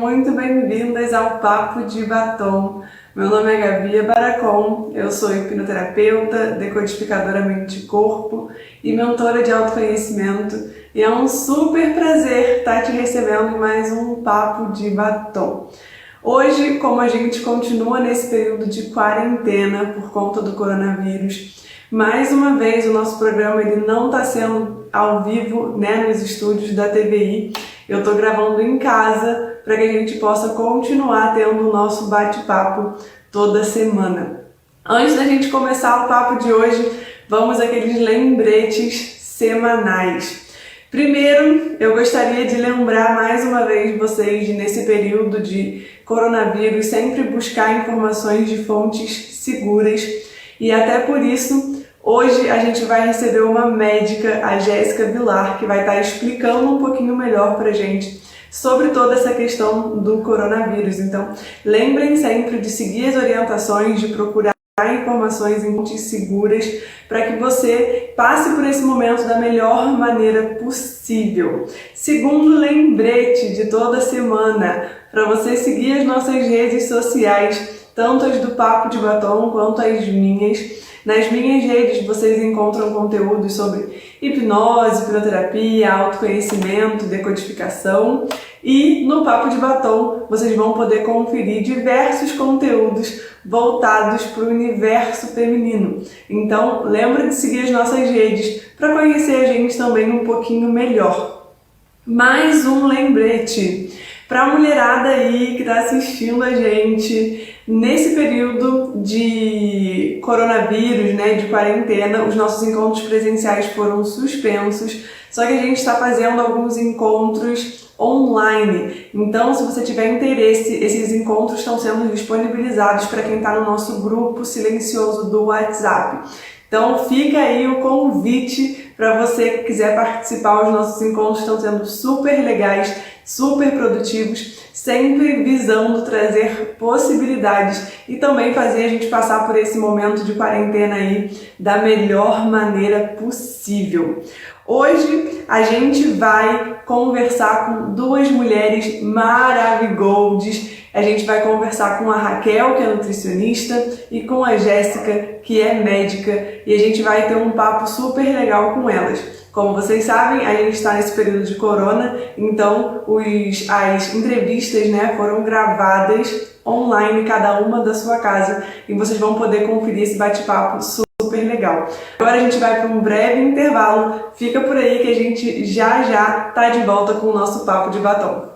muito bem-vindas ao Papo de Batom. Meu nome é Gabi Baracon, eu sou hipnoterapeuta, decodificadora mente-corpo e mentora de autoconhecimento. E é um super prazer estar te recebendo em mais um Papo de Batom. Hoje, como a gente continua nesse período de quarentena por conta do coronavírus, mais uma vez o nosso programa ele não está sendo ao vivo, nos estúdios da TVI. Eu estou gravando em casa para que a gente possa continuar tendo o nosso bate-papo toda semana. Antes da gente começar o papo de hoje, vamos àqueles lembretes semanais. Primeiro, eu gostaria de lembrar mais uma vez vocês de, nesse período de coronavírus, sempre buscar informações de fontes seguras e até por isso, hoje a gente vai receber uma médica, a Jéssica Vilar, que vai estar explicando um pouquinho melhor pra gente sobre toda essa questão do coronavírus. Então, lembrem sempre de seguir as orientações, de procurar informações em fontes seguras para que você passe por esse momento da melhor maneira possível. Segundo lembrete de toda semana, para você seguir as nossas redes sociais, tanto as do Papo de Batom quanto as minhas. Nas minhas redes vocês encontram conteúdos sobre hipnose, hipnoterapia, autoconhecimento, decodificação. E no Papo de Batom vocês vão poder conferir diversos conteúdos voltados para o universo feminino. Então lembra de seguir as nossas redes para conhecer a gente também um pouquinho melhor. Mais um lembrete para a mulherada aí que está assistindo a gente. Nesse período de coronavírus, de quarentena, os nossos encontros presenciais foram suspensos, só que a gente está fazendo alguns encontros online. Então, se você tiver interesse, esses encontros estão sendo disponibilizados para quem está no nosso grupo silencioso do WhatsApp. Então, fica aí o convite para você que quiser participar. Os nossos encontros estão sendo super legais, super produtivos, sempre visando trazer possibilidades e também fazer a gente passar por esse momento de quarentena aí da melhor maneira possível. Hoje a gente vai conversar com duas mulheres maravilhosas. A gente vai conversar com a Raquel, que é nutricionista, e com a Jéssica, que é médica, e a gente vai ter um papo super legal com elas. Como vocês sabem, a gente está nesse período de corona, então as entrevistas foram gravadas online, cada uma da sua casa, e vocês vão poder conferir esse bate-papo super legal. Agora a gente vai para um breve intervalo, fica por aí que a gente já está de volta com o nosso Papo de Batom.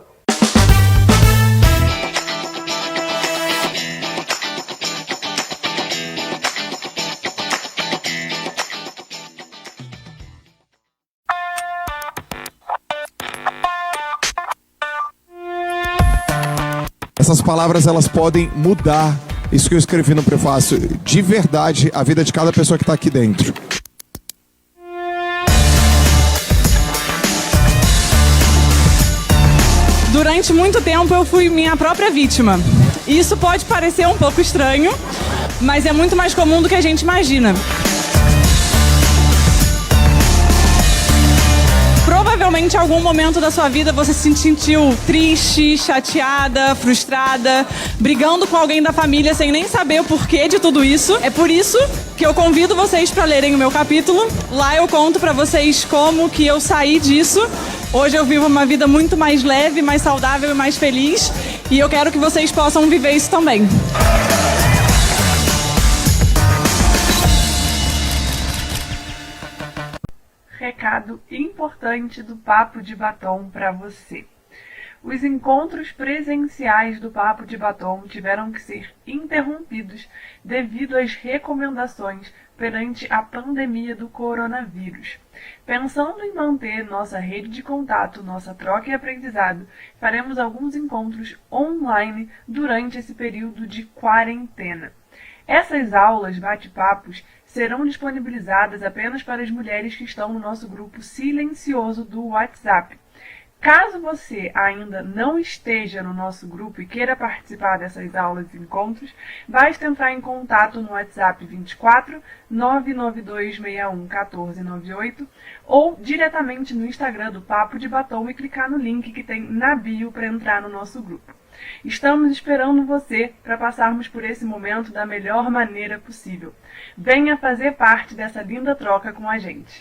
Essas palavras, elas podem mudar, isso que eu escrevi no prefácio, de verdade, a vida de cada pessoa que está aqui dentro. Durante muito tempo eu fui minha própria vítima. Isso pode parecer um pouco estranho, mas é muito mais comum do que a gente imagina. Provavelmente em algum momento da sua vida você se sentiu triste, chateada, frustrada, brigando com alguém da família sem nem saber o porquê de tudo isso. É por isso que eu convido vocês para lerem o meu capítulo. Lá eu conto para vocês como que eu saí disso. Hoje eu vivo uma vida muito mais leve, mais saudável e mais feliz. E eu quero que vocês possam viver isso também. Recado importante do Papo de Batom para você. Os encontros presenciais do Papo de Batom tiveram que ser interrompidos devido às recomendações perante a pandemia do coronavírus. Pensando em manter nossa rede de contato, nossa troca e aprendizado, faremos alguns encontros online durante esse período de quarentena. Essas aulas, bate-papos, serão disponibilizadas apenas para as mulheres que estão no nosso grupo silencioso do WhatsApp. Caso você ainda não esteja no nosso grupo e queira participar dessas aulas e encontros, basta entrar em contato no WhatsApp 24 99261 1498 ou diretamente no Instagram do Papo de Batom e clicar no link que tem na bio para entrar no nosso grupo. Estamos esperando você para passarmos por esse momento da melhor maneira possível. Venha fazer parte dessa linda troca com a gente.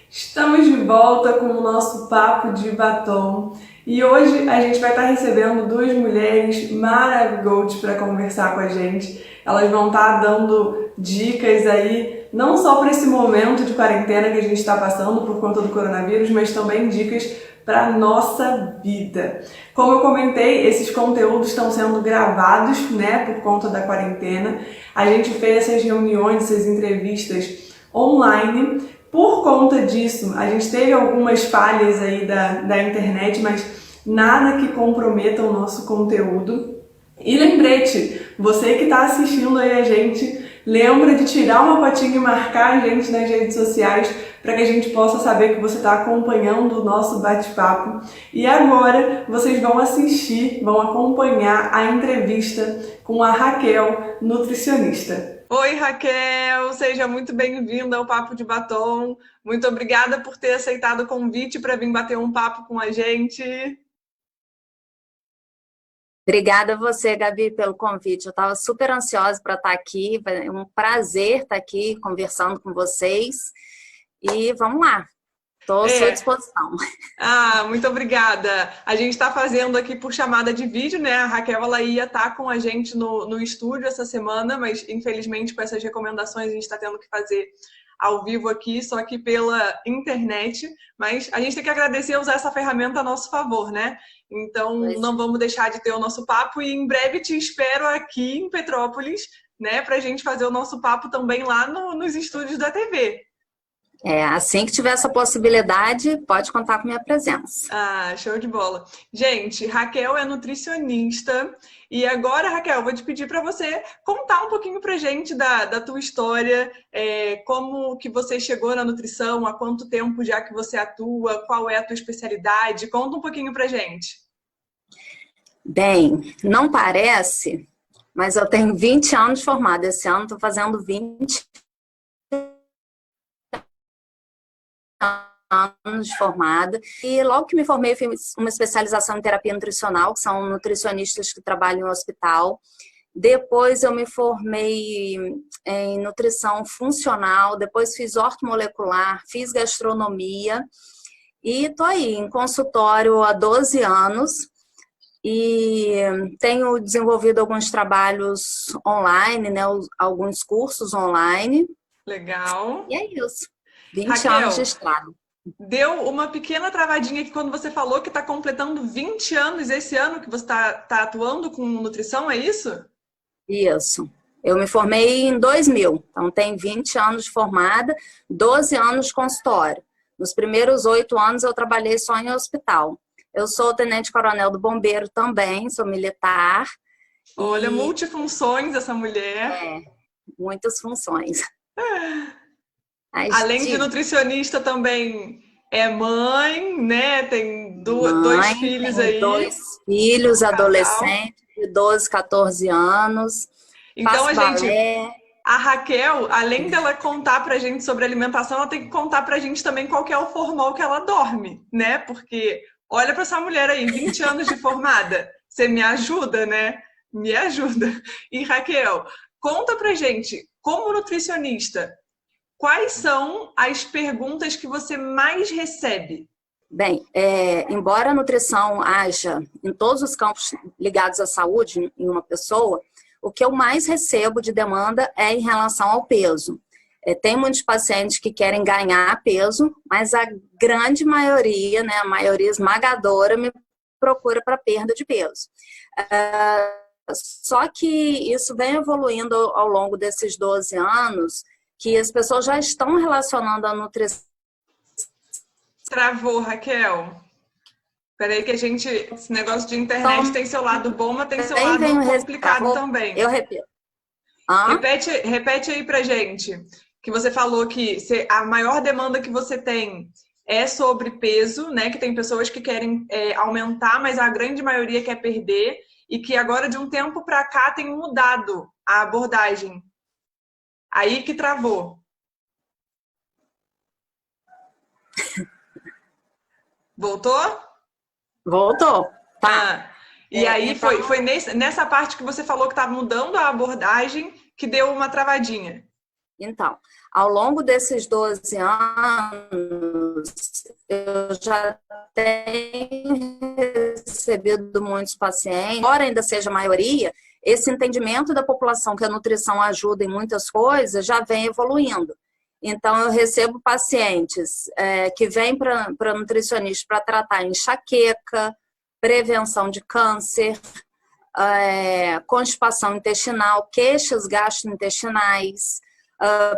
Estamos de volta com o nosso Papo de Batom e hoje a gente vai estar recebendo duas mulheres maravilhosas para conversar com a gente. Elas vão estar dando dicas aí, não só para esse momento de quarentena que a gente está passando por conta do coronavírus, mas também dicas para a nossa vida. Como eu comentei, esses conteúdos estão sendo gravados, né, por conta da quarentena. A gente fez essas reuniões, essas entrevistas online. Por conta disso, a gente teve algumas falhas aí da internet, mas nada que comprometa o nosso conteúdo. E lembrete, você que está assistindo aí a gente, lembra de tirar uma fotinha e marcar a gente nas redes sociais para que a gente possa saber que você está acompanhando o nosso bate-papo. E agora vocês vão assistir, vão acompanhar a entrevista com a Raquel, nutricionista. Oi, Raquel! Seja muito bem-vinda ao Papo de Batom. Muito obrigada por ter aceitado o convite para vir bater um papo com a gente. Obrigada a você, Gabi, pelo convite. Eu estava super ansiosa para estar aqui. É um prazer estar aqui conversando com vocês. E vamos lá. Estou à sua disposição. Muito obrigada. A gente está fazendo aqui por chamada de vídeo, né? A Raquel ela ia estar com a gente no estúdio essa semana, mas infelizmente com essas recomendações a gente está tendo que fazer ao vivo aqui, só que pela internet. Mas a gente tem que agradecer e usar essa ferramenta a nosso favor, né? Então não vamos deixar de ter o nosso papo e em breve te espero aqui em Petrópolis, né? Para a gente fazer o nosso papo também lá nos estúdios da TV. Assim que tiver essa possibilidade, pode contar com minha presença. Show de bola. Gente, Raquel é nutricionista e agora, Raquel, vou te pedir para você contar um pouquinho pra gente da tua história, como que você chegou na nutrição, há quanto tempo já que você atua, qual é a tua especialidade, conta um pouquinho pra gente. Bem, não parece, mas eu tenho 20 anos de formada, esse ano estou fazendo 20 anos de formada e logo que me formei eu fiz uma especialização em terapia nutricional, que são nutricionistas que trabalham em hospital. Depois eu me formei em nutrição funcional, depois fiz ortomolecular, fiz gastronomia e tô aí em consultório há 12 anos e tenho desenvolvido alguns trabalhos online, né, alguns cursos online. Legal. E é isso. 20 Raquel, anos de estrada. Deu uma pequena travadinha aqui quando você falou que está completando 20 anos esse ano que você está atuando com nutrição, é isso? Isso. Eu me formei em 2000, então tem 20 anos de formada, 12 anos de consultório. Nos primeiros 8 anos eu trabalhei só em hospital. Eu sou tenente-coronel do Bombeiro também, sou militar. Olha, multifunções essa mulher. Muitas funções. Além de nutricionista também é mãe, né? Tem dois filhos aí. 2 filhos, adolescentes, de 12, 14 anos. Então, a Raquel, além dela contar pra gente sobre alimentação, ela tem que contar pra gente também qual que é o formal que ela dorme, né? Porque olha pra essa mulher aí, 20 anos de formada. Você me ajuda, né? Me ajuda. E Raquel, conta pra gente, como nutricionista, quais são as perguntas que você mais recebe? Bem, embora a nutrição haja em todos os campos ligados à saúde em uma pessoa, o que eu mais recebo de demanda é em relação ao peso. Tem muitos pacientes que querem ganhar peso, mas a grande maioria, né, a maioria esmagadora, me procura para perda de peso. Só que isso vem evoluindo ao longo desses 12 anos, que as pessoas já estão relacionando a nutrição. Travou, Raquel. Peraí que esse negócio de internet tem seu lado bom, mas tem seu lado complicado também. Eu repito. Repete aí pra gente, que você falou que a maior demanda que você tem é sobre peso, né? Que tem pessoas que querem aumentar, mas a grande maioria quer perder, e que agora, de um tempo para cá, tem mudado a abordagem. Aí que travou. Voltou? Voltou. Tá. E aí então... foi nessa parte que você falou que estava mudando a abordagem que deu uma travadinha. Então, ao longo desses 12 anos, eu já tenho recebido muitos pacientes, embora ainda seja a maioria, esse entendimento da população que a nutrição ajuda em muitas coisas já vem evoluindo. Então, eu recebo pacientes que vêm para nutricionista para tratar enxaqueca, prevenção de câncer, constipação intestinal, queixas gastrointestinais,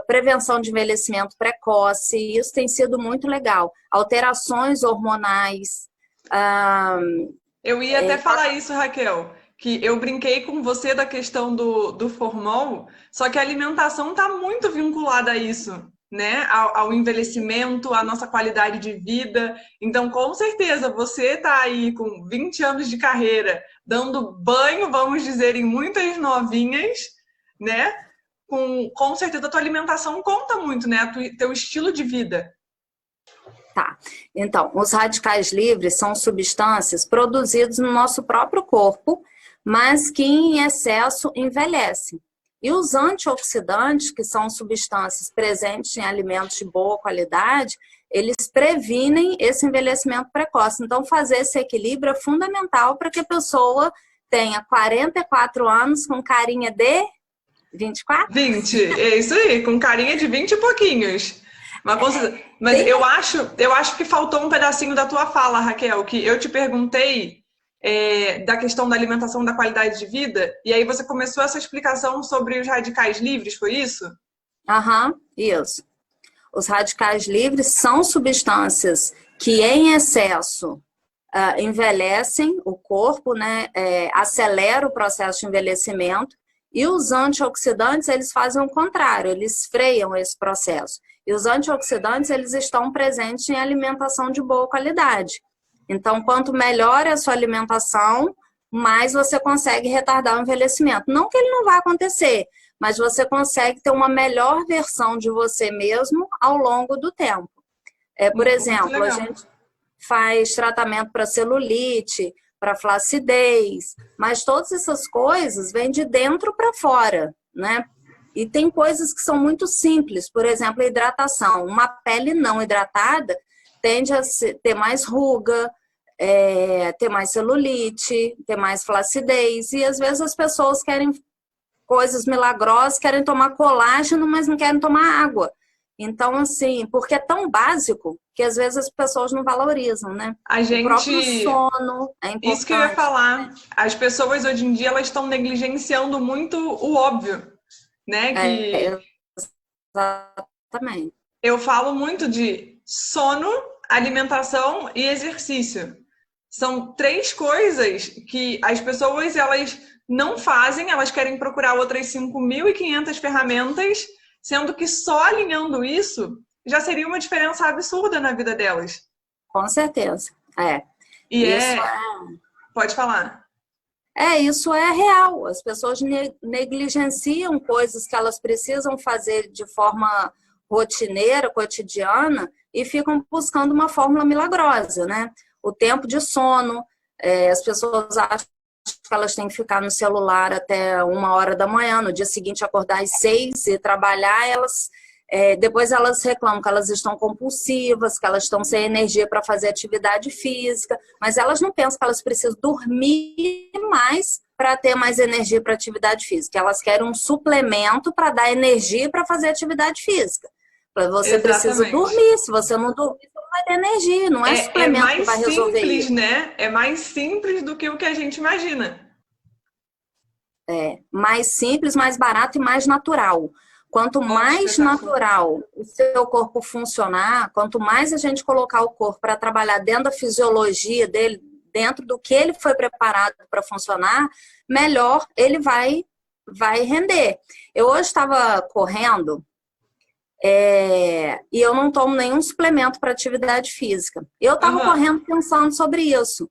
prevenção de envelhecimento precoce. Isso tem sido muito legal. Alterações hormonais. Eu ia até falar isso, Raquel, que eu brinquei com você da questão do formol, só que a alimentação está muito vinculada a isso, né? Ao envelhecimento, à nossa qualidade de vida. Então, com certeza, você está aí com 20 anos de carreira, dando banho, vamos dizer, em muitas novinhas, né? Com certeza a tua alimentação conta muito, né? Teu estilo de vida. Tá. Então, os radicais livres são substâncias produzidas no nosso próprio corpo, mas que em excesso envelhecem. E os antioxidantes, que são substâncias presentes em alimentos de boa qualidade, eles previnem esse envelhecimento precoce. Então, fazer esse equilíbrio é fundamental para que a pessoa tenha 44 anos com carinha de 24? 20, é isso aí, com carinha de 20 e pouquinhos. Mas eu acho que faltou um pedacinho da tua fala, Raquel, que eu te perguntei da questão da alimentação, da qualidade de vida, e aí você começou essa explicação sobre os radicais livres, foi isso? Isso. Os radicais livres são substâncias que em excesso envelhecem o corpo, né? Acelera o processo de envelhecimento. E os antioxidantes, eles fazem o contrário, eles freiam esse processo. E os antioxidantes, eles estão presentes em alimentação de boa qualidade. Então, quanto melhor é a sua alimentação, mais você consegue retardar o envelhecimento. Não que ele não vá acontecer, mas você consegue ter uma melhor versão de você mesmo ao longo do tempo. Por exemplo, a gente faz tratamento para celulite, para flacidez, mas todas essas coisas vêm de dentro para fora, né? E tem coisas que são muito simples, por exemplo, a hidratação. Uma pele não hidratada tende a ter mais ruga, ter mais celulite, ter mais flacidez, e às vezes as pessoas querem coisas milagrosas, querem tomar colágeno, mas não querem tomar água. Então, assim, porque é tão básico que às vezes as pessoas não valorizam, né? O próprio sono é importante. Isso que eu ia falar. As pessoas hoje em dia, elas estão negligenciando muito o óbvio, né? Exatamente. Eu falo muito de sono, alimentação e exercício. São 3 coisas que as pessoas, elas não fazem, elas querem procurar outras 5.500 ferramentas, sendo que só alinhando isso já seria uma diferença absurda na vida delas. Com certeza, Pode falar. Isso é real. As pessoas negligenciam coisas que elas precisam fazer de forma rotineira, cotidiana, e ficam buscando uma fórmula milagrosa, né? O tempo de sono, as pessoas acham que elas têm que ficar no celular até 1h da manhã, no dia seguinte acordar às 6 e trabalhar, elas Depois elas reclamam que elas estão compulsivas, que elas estão sem energia para fazer atividade física, mas elas não pensam que elas precisam dormir mais para ter mais energia para atividade física. Elas querem um suplemento para dar energia para fazer atividade física. Você precisa dormir, se você não dormir, você não vai ter energia, não é suplemento que vai resolver isso. Né? É mais simples do que o que a gente imagina. Mais simples, mais barato e mais natural. Quanto mais natural o seu corpo funcionar, quanto mais a gente colocar o corpo para trabalhar dentro da fisiologia dele, dentro do que ele foi preparado para funcionar, melhor ele vai render. Eu hoje estava correndo e eu não tomo nenhum suplemento para atividade física. Eu estava correndo pensando sobre isso.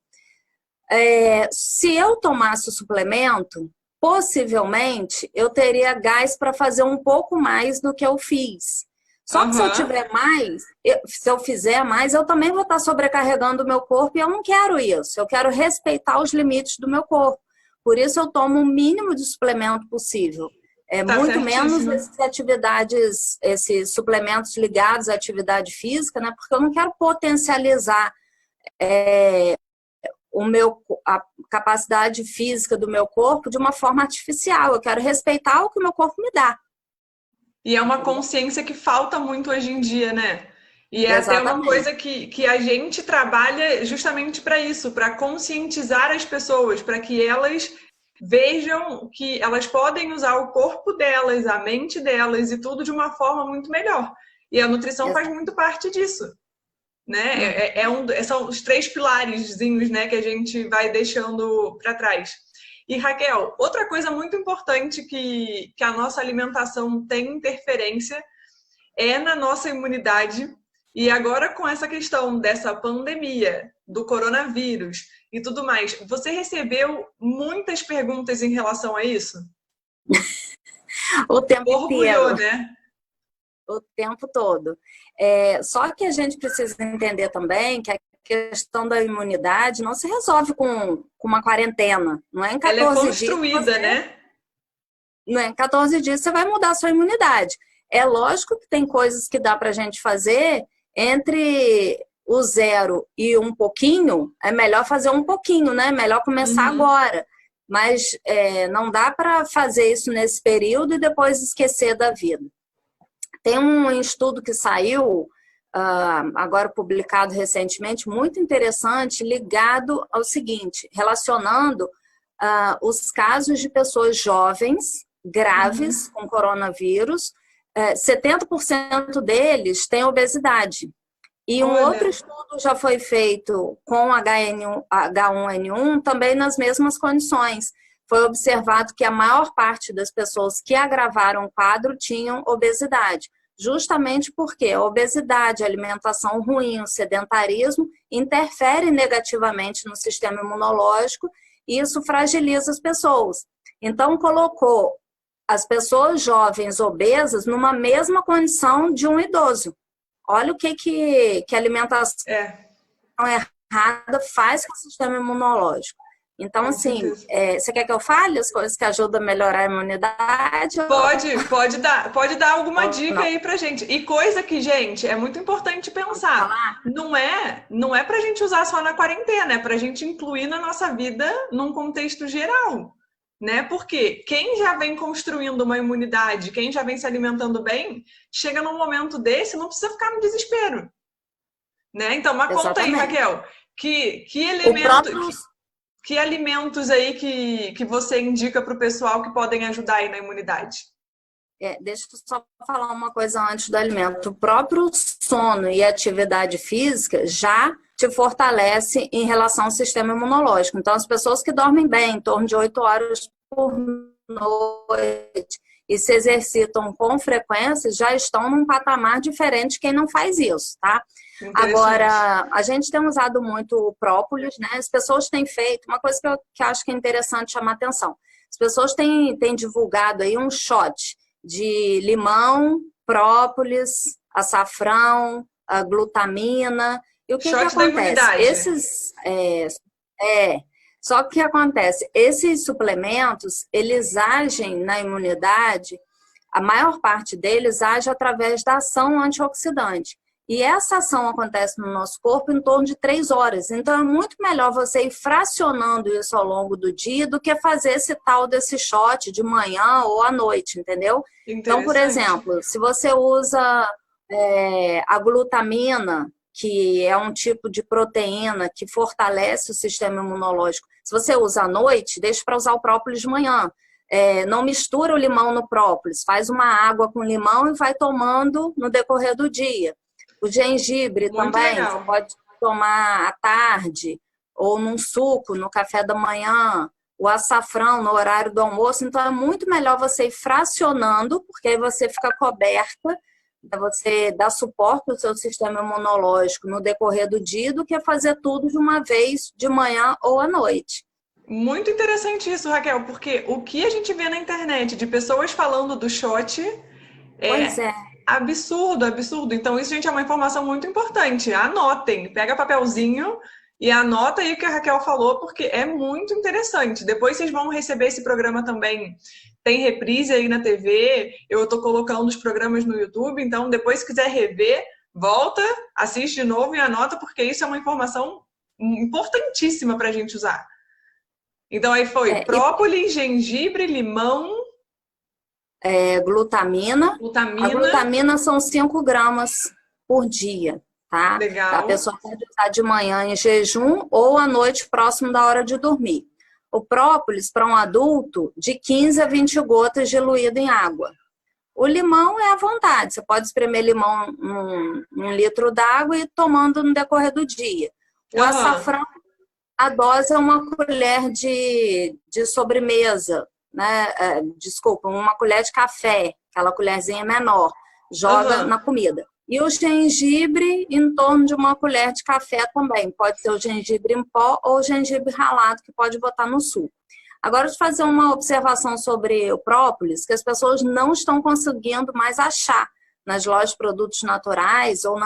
Se eu tomasse o suplemento, possivelmente eu teria gás para fazer um pouco mais do que eu fiz. Só que se eu tiver mais, se eu fizer mais, eu também vou estar sobrecarregando o meu corpo e eu não quero isso. Eu quero respeitar os limites do meu corpo. Por isso eu tomo o mínimo de suplemento possível. Muito menos esses suplementos ligados à atividade física, né? Porque eu não quero potencializar a capacidade física do meu corpo de uma forma artificial. Eu quero respeitar o que o meu corpo me dá. E é uma consciência que falta muito hoje em dia, né? E é até uma coisa que a gente trabalha justamente para isso, para conscientizar as pessoas, para que elas vejam que elas podem usar o corpo delas, a mente delas e tudo de uma forma muito melhor. E a nutrição faz muito parte disso. Né? São os 3 pilarezinhos, né, que a gente vai deixando para trás. E Raquel, outra coisa muito importante que a nossa alimentação tem interferência é na nossa imunidade. E agora com essa questão dessa pandemia, do coronavírus e tudo mais, você recebeu muitas perguntas em relação a isso? O tempo Orgulhou, inteiro. Né? O tempo todo. Só que a gente precisa entender também que a questão da imunidade não se resolve com uma quarentena. Não é em 14 Ela é construída, né? Não é em 14 dias você vai mudar a sua imunidade. É lógico que tem coisas que dá pra gente fazer entre o 0 e um pouquinho. É melhor fazer um pouquinho, né? Melhor começar agora. Mas não dá para fazer isso nesse período e depois esquecer da vida. Tem um estudo que saiu, agora publicado recentemente, muito interessante, ligado ao seguinte, relacionando os casos de pessoas jovens, graves, com coronavírus. 70% deles têm obesidade. E um outro estudo já foi feito com H1N1, também nas mesmas condições. Foi observado que a maior parte das pessoas que agravaram o quadro tinham obesidade. Justamente porque a obesidade, a alimentação ruim, o sedentarismo interferem negativamente no sistema imunológico e isso fragiliza as pessoas. Então, colocou as pessoas jovens obesas numa mesma condição de um idoso. Olha o que a alimentação errada faz com o sistema imunológico. Então, assim, você quer que eu fale as coisas que ajudam a melhorar a imunidade? Pode dar alguma dica aí pra gente. E coisa que, gente, é muito importante pensar. Não é pra gente usar só na quarentena, é pra gente incluir na nossa vida num contexto geral. Né? Porque quem já vem construindo uma imunidade, quem já vem se alimentando bem, chega num momento desse, não precisa ficar no desespero. Né? Então, mas conta aí, Raquel, que alimentos aí que você indica para o pessoal que podem ajudar aí na imunidade? Deixa eu só falar uma coisa antes do alimento. O próprio sono e atividade física já te fortalece em relação ao sistema imunológico. Então, as pessoas que dormem bem, em torno de 8 horas por noite, e se exercitam com frequência, já estão num patamar diferente de quem não faz isso, tá? Agora, a gente tem usado muito o própolis, né? As pessoas têm feito, uma coisa que eu acho que é interessante chamar atenção. As pessoas têm divulgado aí um shot de limão, própolis, açafrão, a glutamina. E o que acontece? Só que o que acontece? Esses suplementos, eles agem na imunidade a maior parte deles age através da ação antioxidante. E essa ação acontece no nosso corpo em torno de 3 horas. Então, é muito melhor você ir fracionando isso ao longo do dia do que fazer esse tal desse shot de manhã ou à noite, entendeu? Então, por exemplo, se você usa a glutamina, que é um tipo de proteína que fortalece o sistema imunológico, se você usa à noite, deixa para usar o própolis de manhã. Não mistura o limão no própolis, faz uma água com limão e vai tomando no decorrer do dia. O gengibre muito também, legal. Você pode tomar à tarde ou num suco, no café da manhã, o açafrão no horário do almoço. Então, é muito melhor você ir fracionando, porque aí você fica coberta, você dá suporte ao seu sistema imunológico no decorrer do dia, do que fazer tudo de uma vez, de manhã ou à noite. Muito interessante isso, Raquel, porque o que a gente vê na internet de pessoas falando do shot pois é. Absurdo, absurdo. Então, isso, gente, é uma informação muito importante. Anotem, pega papelzinho e anota aí o que a Raquel falou, porque é muito interessante. Depois vocês vão receber esse programa também. Tem reprise aí na TV, eu tô colocando os programas no YouTube, então depois se quiser rever, volta, assiste de novo e anota, porque isso é uma informação importantíssima pra gente usar. Então aí foi própolis, gengibre, limão... glutamina. A glutamina são 5 gramas por dia, tá? Legal. A pessoa pode usar de manhã em jejum ou à noite próximo da hora de dormir. O própolis, para um adulto, de 15 a 20 gotas diluído em água. O limão é à vontade. Você pode espremer limão num litro d'água e ir tomando no decorrer do dia. O açafrão, a dose é uma colher de sobremesa, né? Desculpa, uma colher de café, aquela colherzinha menor, joga na comida. E o gengibre em torno de uma colher de café também. Pode ser o gengibre em pó ou o gengibre ralado, que pode botar no suco. Agora, deixa eu fazer uma observação sobre o própolis, que as pessoas não estão conseguindo mais achar nas lojas de produtos naturais ou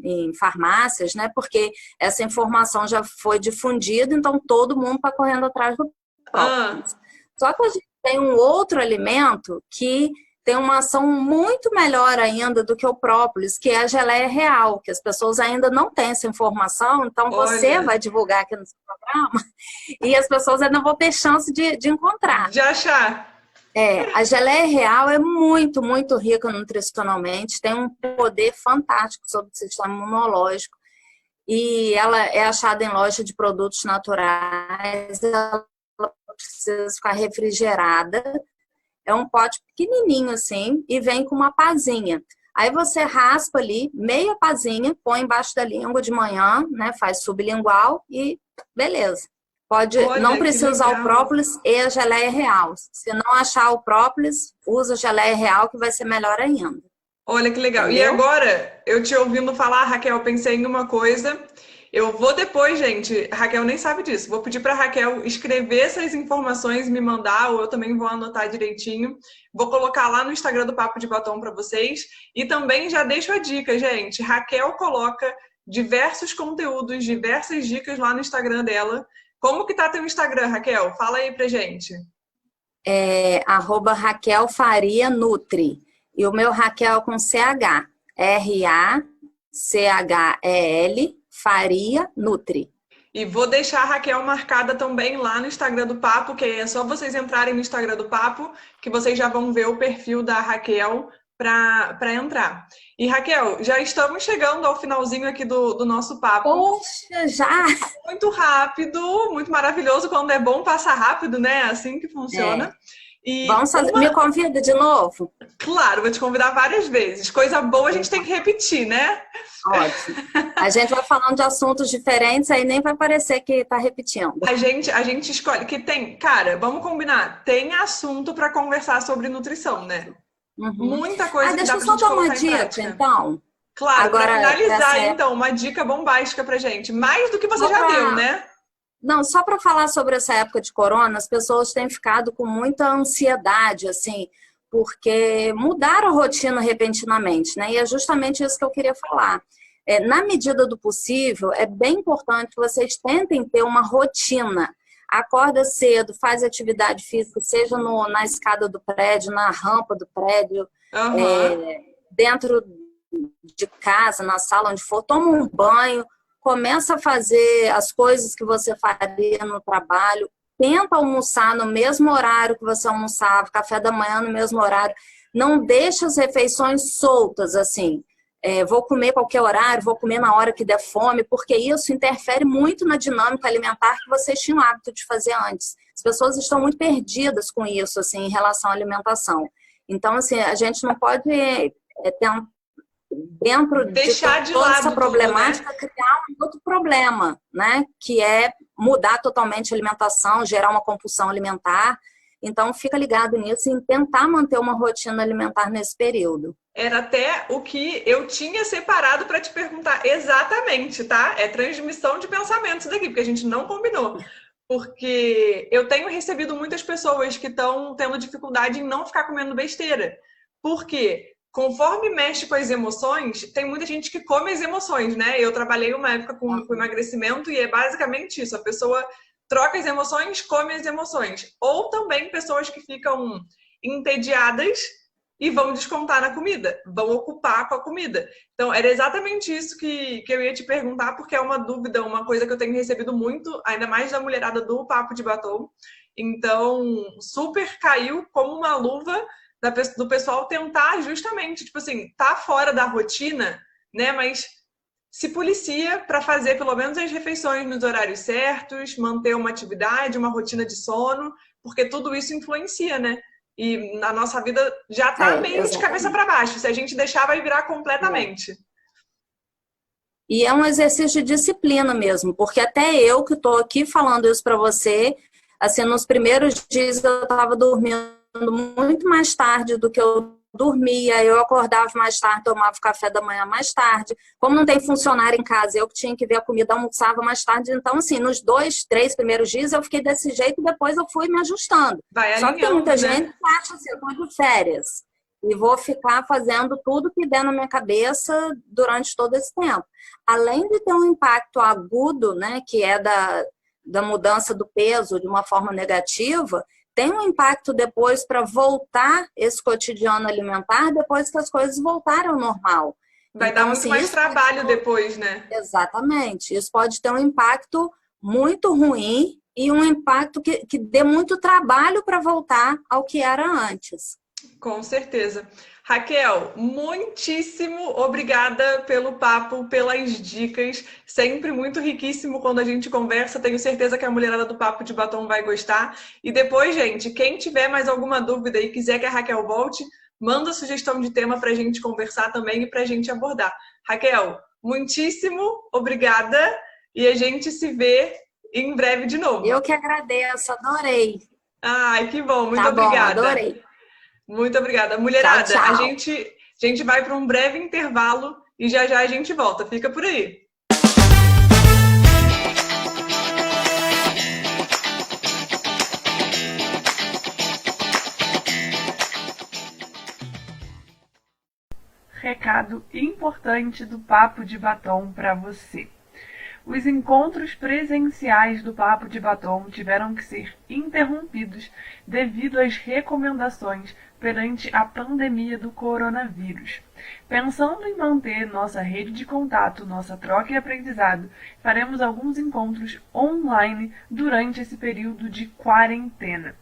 em farmácias, né? Porque essa informação já foi difundida, então todo mundo está correndo atrás do própolis. Só que a gente tem um outro alimento que tem uma ação muito melhor ainda do que o própolis, que é a geleia real, que as pessoas ainda não têm essa informação, então você vai divulgar aqui no seu programa e as pessoas ainda vão ter chance de encontrar. De achar. A geleia real é muito, muito rica nutricionalmente, tem um poder fantástico sobre o sistema imunológico e ela é achada em loja de produtos naturais, ela precisa ficar refrigerada. É um pote pequenininho assim e vem com uma pazinha. Aí você raspa ali meia pazinha, põe embaixo da língua de manhã, né? Faz sublingual e beleza. Não precisa usar o própolis e a geleia real. Se não achar o própolis, usa a geleia real que vai ser melhor ainda. Olha que legal. Entendeu? E agora, eu te ouvindo falar, Raquel, pensei em uma coisa. Eu vou depois, gente, Raquel nem sabe disso, vou pedir para a Raquel escrever essas informações e me mandar, ou eu também vou anotar direitinho. Vou colocar lá no Instagram do Papo de Batom para vocês. E também já deixo a dica, gente. Raquel coloca diversos conteúdos, diversas dicas lá no Instagram dela. Como que tá teu Instagram, Raquel? Fala aí pra gente. @Raquel Faria Nutri. E o meu Raquel com CH. RACHEL Faria Nutri. E vou deixar a Raquel marcada também lá no Instagram do Papo, que é só vocês entrarem no Instagram do Papo, que vocês já vão ver o perfil da Raquel para entrar. E Raquel, já estamos chegando ao finalzinho aqui do nosso papo. Poxa, já! Muito rápido, muito maravilhoso. Quando é bom, passa rápido, né? É assim que funciona. E vamos fazer. Me convida de novo? Claro, vou te convidar várias vezes. Coisa boa a gente tem que repetir, né? Ótimo. A gente vai falando de assuntos diferentes, aí nem vai parecer que tá repetindo. A gente escolhe que tem... Cara, vamos combinar. Tem assunto para conversar sobre nutrição, né? Muita coisa que dá pra gente colocar em prática. Deixa eu só dar uma dica, então. Claro, agora, para finalizar, então, uma dica bombástica pra gente. Mais do que você já deu, né? Não, só para falar sobre essa época de corona, as pessoas têm ficado com muita ansiedade, assim, porque mudaram a rotina repentinamente, né? E é justamente isso que eu queria falar. Na medida do possível, é bem importante que vocês tentem ter uma rotina. Acorda cedo, faz atividade física, seja na escada do prédio, na rampa do prédio, dentro de casa, na sala, onde for, toma um banho, começa a fazer as coisas que você faria no trabalho, tenta almoçar no mesmo horário que você almoçava, café da manhã no mesmo horário, não deixa as refeições soltas, assim, vou comer qualquer horário, vou comer na hora que der fome, porque isso interfere muito na dinâmica alimentar que vocês tinham o hábito de fazer antes. As pessoas estão muito perdidas com isso, assim, em relação à alimentação. Então, assim, a gente não pode dentro de toda essa problemática, tudo, né? Criar um outro problema, né? Que é mudar totalmente a alimentação, gerar uma compulsão alimentar. Então, fica ligado nisso e tentar manter uma rotina alimentar nesse período. Era até o que eu tinha separado para te perguntar exatamente, tá? É transmissão de pensamentos daqui, porque a gente não combinou. Porque eu tenho recebido muitas pessoas que estão tendo dificuldade em não ficar comendo besteira. Por quê? Conforme mexe com as emoções, tem muita gente que come as emoções, né? Eu trabalhei uma época com emagrecimento e é basicamente isso. A pessoa troca as emoções, come as emoções. Ou também pessoas que ficam entediadas e vão descontar na comida, vão ocupar com a comida. Então, era exatamente isso que eu ia te perguntar, porque é uma dúvida, uma coisa que eu tenho recebido muito, ainda mais da mulherada do Papo de Batom. Então, super caiu como uma luva do pessoal tentar justamente, tipo assim, tá fora da rotina, né? Mas se policia para fazer pelo menos as refeições nos horários certos, manter uma atividade, uma rotina de sono, porque tudo isso influencia, né? E na nossa vida já tá meio exatamente de cabeça para baixo. Se a gente deixar, vai virar completamente. E é um exercício de disciplina mesmo, porque até eu que tô aqui falando isso para você, assim, nos primeiros dias eu tava dormindo muito mais tarde do que eu dormia, eu acordava mais tarde, tomava café da manhã mais tarde. Como não tem funcionário em casa, eu que tinha que ver a comida, almoçava mais tarde. Então, assim, nos 2, 3 primeiros dias eu fiquei desse jeito, depois eu fui me ajustando. Só que tem muita gente que acha assim, eu tô de férias e vou ficar fazendo tudo que der na minha cabeça durante todo esse tempo. Além de ter um impacto agudo, né, que é da mudança do peso de uma forma negativa, tem um impacto depois para voltar esse cotidiano alimentar depois que as coisas voltarem ao normal. Vai dar muito mais trabalho depois, né? Exatamente. Isso pode ter um impacto muito ruim e um impacto que dê muito trabalho para voltar ao que era antes. Com certeza. Raquel, muitíssimo obrigada pelo papo, pelas dicas. Sempre muito riquíssimo quando a gente conversa. Tenho certeza que a mulherada do Papo de Batom vai gostar. E depois, gente, quem tiver mais alguma dúvida e quiser que a Raquel volte, manda sugestão de tema para a gente conversar também e para a gente abordar. Raquel, muitíssimo obrigada e a gente se vê em breve de novo. Eu que agradeço, adorei. Ai, que bom, muito obrigada. Adorei. Muito obrigada. Mulherada, tchau, tchau. A gente vai para um breve intervalo e já já a gente volta. Fica por aí. Recado importante do Papo de Batom para você. Os encontros presenciais do Papo de Batom tiveram que ser interrompidos devido às recomendações perante a pandemia do coronavírus. Pensando em manter nossa rede de contato, nossa troca e aprendizado, faremos alguns encontros online durante esse período de quarentena.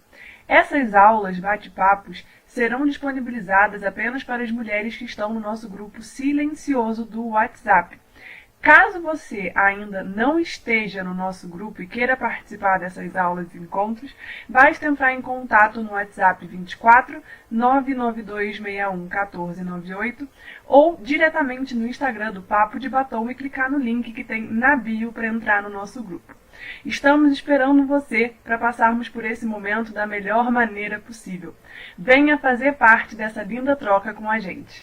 Essas aulas bate-papos serão disponibilizadas apenas para as mulheres que estão no nosso grupo silencioso do WhatsApp. Caso você ainda não esteja no nosso grupo e queira participar dessas aulas e encontros, basta entrar em contato no WhatsApp 24 99261 1498 ou diretamente no Instagram do Papo de Batom e clicar no link que tem na bio para entrar no nosso grupo. Estamos esperando você para passarmos por esse momento da melhor maneira possível. Venha fazer parte dessa linda troca com a gente.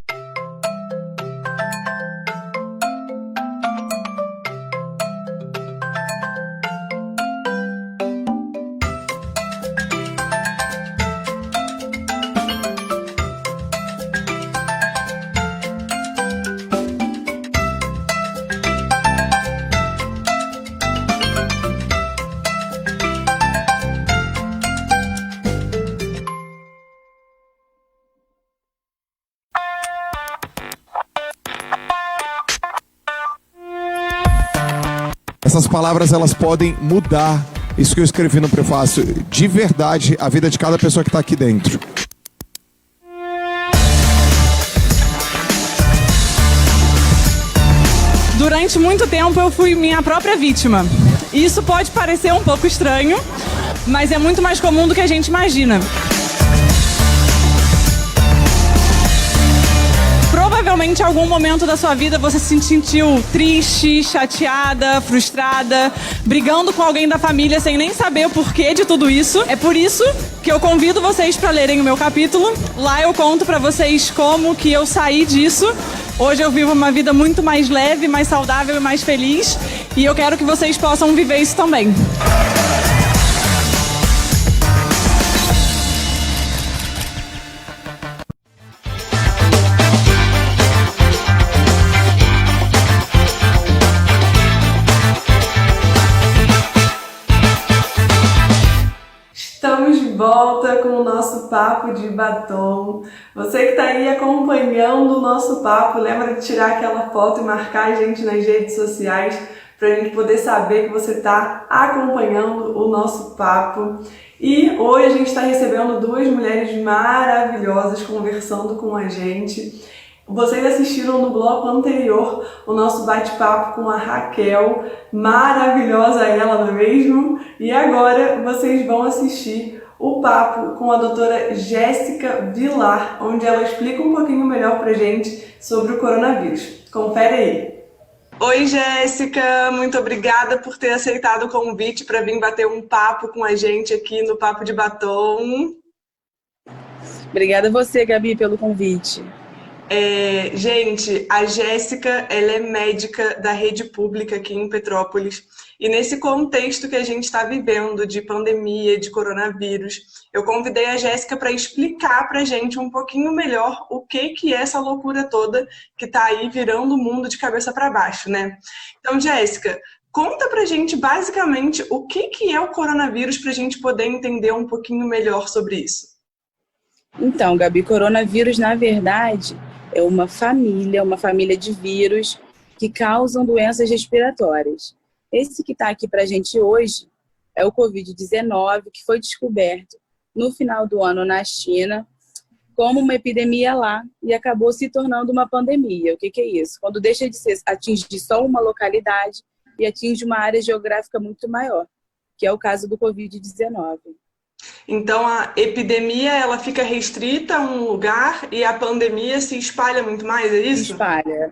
Essas palavras elas podem mudar, isso que eu escrevi no prefácio, de verdade a vida de cada pessoa que está aqui dentro. Durante muito tempo eu fui minha própria vítima. Isso pode parecer um pouco estranho, mas é muito mais comum do que a gente imagina. Provavelmente em algum momento da sua vida você se sentiu triste, chateada, frustrada, brigando com alguém da família sem nem saber o porquê de tudo isso. É por isso que eu convido vocês para lerem o meu capítulo. Lá eu conto para vocês como que eu saí disso. Hoje eu vivo uma vida muito mais leve, mais saudável e mais feliz. E eu quero que vocês possam viver isso também. Estamos de volta com o nosso Papo de Batom. Você que está aí acompanhando o nosso papo, lembra de tirar aquela foto e marcar a gente nas redes sociais para a gente poder saber que você está acompanhando o nosso papo. E hoje a gente está recebendo duas mulheres maravilhosas conversando com a gente. Vocês assistiram no bloco anterior o nosso bate-papo com a Raquel, maravilhosa ela, não é mesmo? E agora vocês vão assistir o papo com a doutora Jéssica Vilar, onde ela explica um pouquinho melhor pra gente sobre o coronavírus. Confere aí. Oi, Jéssica, muito obrigada por ter aceitado o convite para vir bater um papo com a gente aqui no Papo de Batom. Obrigada a você, Gabi, pelo convite. Gente, a Jéssica, ela é médica da rede pública aqui em Petrópolis. E nesse contexto que a gente está vivendo de pandemia, de coronavírus, eu convidei a Jéssica para explicar para a gente um pouquinho melhor o que é essa loucura toda que está aí virando o mundo de cabeça para baixo, né? Então, Jéssica, conta para a gente basicamente o que é o coronavírus para a gente poder entender um pouquinho melhor sobre isso. Então, Gabi, coronavírus, na verdade, é uma família de vírus que causam doenças respiratórias. Esse que está aqui para a gente hoje é o Covid-19, que foi descoberto no final do ano na China como uma epidemia lá e acabou se tornando uma pandemia. O que é isso? Quando deixa de atingir só uma localidade e atinge uma área geográfica muito maior, que é o caso do Covid-19. Então, a epidemia ela fica restrita a um lugar e a pandemia se espalha muito mais, é isso? Se espalha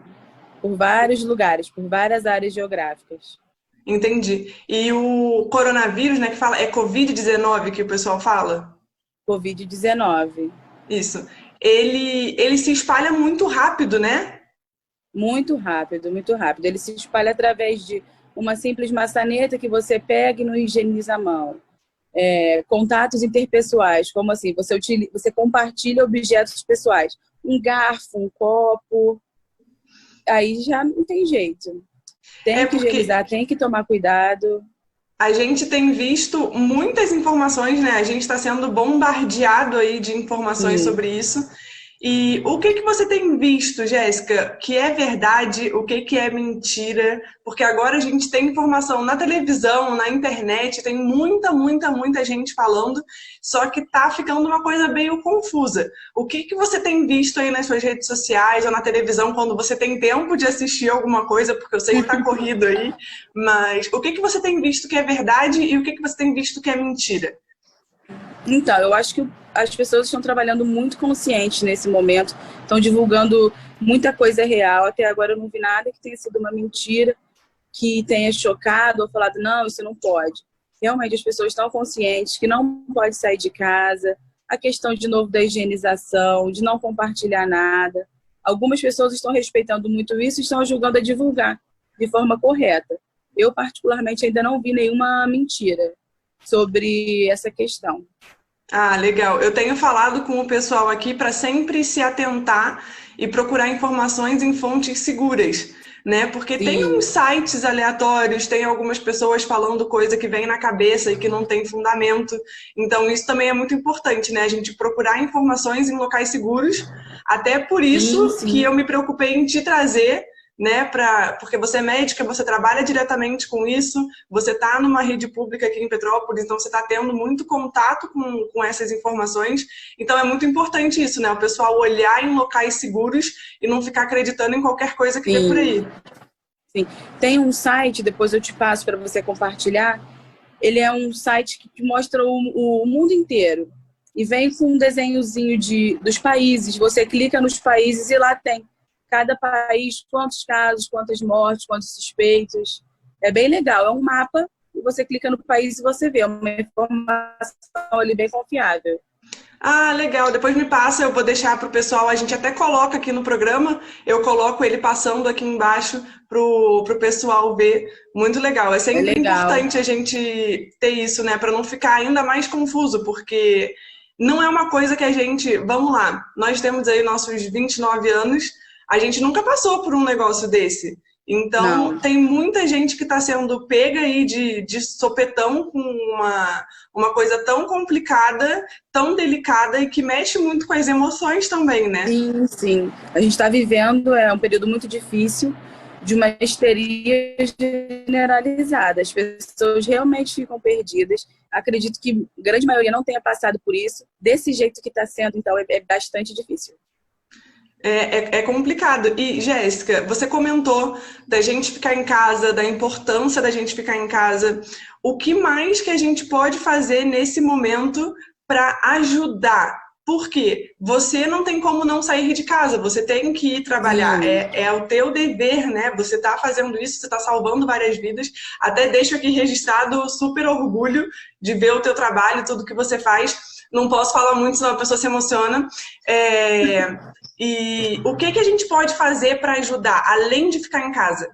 por vários lugares, por várias áreas geográficas. Entendi. E o coronavírus, né, que fala, é Covid-19 que o pessoal fala? Covid-19. Isso. Ele se espalha muito rápido, né? Muito rápido, muito rápido. Ele se espalha através de uma simples maçaneta que você pega e não higieniza a mão. Contatos interpessoais, como assim, você compartilha objetos pessoais, um garfo, um copo, aí já não tem jeito. Tem que higienizar, tem que tomar cuidado. A gente tem visto muitas informações, né? A gente está sendo bombardeado aí de informações sobre isso. E o que você tem visto, Jéssica, que é verdade, o que é mentira? Porque agora a gente tem informação na televisão, na internet, tem muita gente falando, só que tá ficando uma coisa meio confusa. O que você tem visto aí nas suas redes sociais ou na televisão, quando você tem tempo de assistir alguma coisa, porque eu sei que tá corrido aí, mas o que você tem visto que é verdade e o que você tem visto que é mentira? Então, eu acho que as pessoas estão trabalhando muito conscientes nesse momento, estão divulgando muita coisa real. Até agora eu não vi nada que tenha sido uma mentira, que tenha chocado ou falado, não, isso não pode. Realmente as pessoas estão conscientes que não pode sair de casa, a questão de novo da higienização, de não compartilhar nada. Algumas pessoas estão respeitando muito isso e estão ajudando a divulgar de forma correta. Eu, particularmente, ainda não vi nenhuma mentira sobre essa questão. Ah, legal. Eu tenho falado com o pessoal aqui para sempre se atentar e procurar informações em fontes seguras, né? Porque tem uns sites aleatórios, tem algumas pessoas falando coisa que vem na cabeça e que não tem fundamento. Então, isso também é muito importante, né? A gente procurar informações em locais seguros. Até por isso que eu me preocupei em te trazer né? Porque você é médica, você trabalha diretamente com isso, você está numa rede pública aqui em Petrópolis, então você está tendo muito contato com essas informações. Então é muito importante isso, né? O pessoal olhar em locais seguros e não ficar acreditando em qualquer coisa que vê por aí. Sim. Tem um site, depois eu te passo para você compartilhar. Ele é um site que mostra o mundo inteiro. E vem com um desenhozinho dos países. Você clica nos países e lá tem cada país, quantos casos, quantas mortes, quantos suspeitos. É bem legal. É um mapa e você clica no país e você vê. É uma informação ali bem confiável. Ah, legal. Depois me passa, eu vou deixar para o pessoal. A gente até coloca aqui no programa, eu coloco ele passando aqui embaixo pro pessoal ver. Muito legal. É sempre importante a gente ter isso, né? Para não ficar ainda mais confuso, porque não é uma coisa que a gente... Vamos lá, nós temos aí nossos 29 anos, a gente nunca passou por um negócio desse. Então, tem muita gente que está sendo pega aí de sopetão com uma coisa tão complicada, tão delicada e que mexe muito com as emoções também, né? Sim, sim. A gente está vivendo um período muito difícil de uma histeria generalizada. As pessoas realmente ficam perdidas. Acredito que a grande maioria não tenha passado por isso. Desse jeito que está sendo, então, é bastante difícil. É complicado. E, Jéssica, você comentou da gente ficar em casa, da importância da gente ficar em casa. O que mais que a gente pode fazer nesse momento para ajudar? Porque você não tem como não sair de casa, você tem que ir trabalhar. É o teu dever, né? Você está fazendo isso, você está salvando várias vidas. Até deixo aqui registrado o super orgulho de ver o teu trabalho, tudo que você faz. Não posso falar muito, senão a pessoa se emociona. E o que a gente pode fazer para ajudar, além de ficar em casa?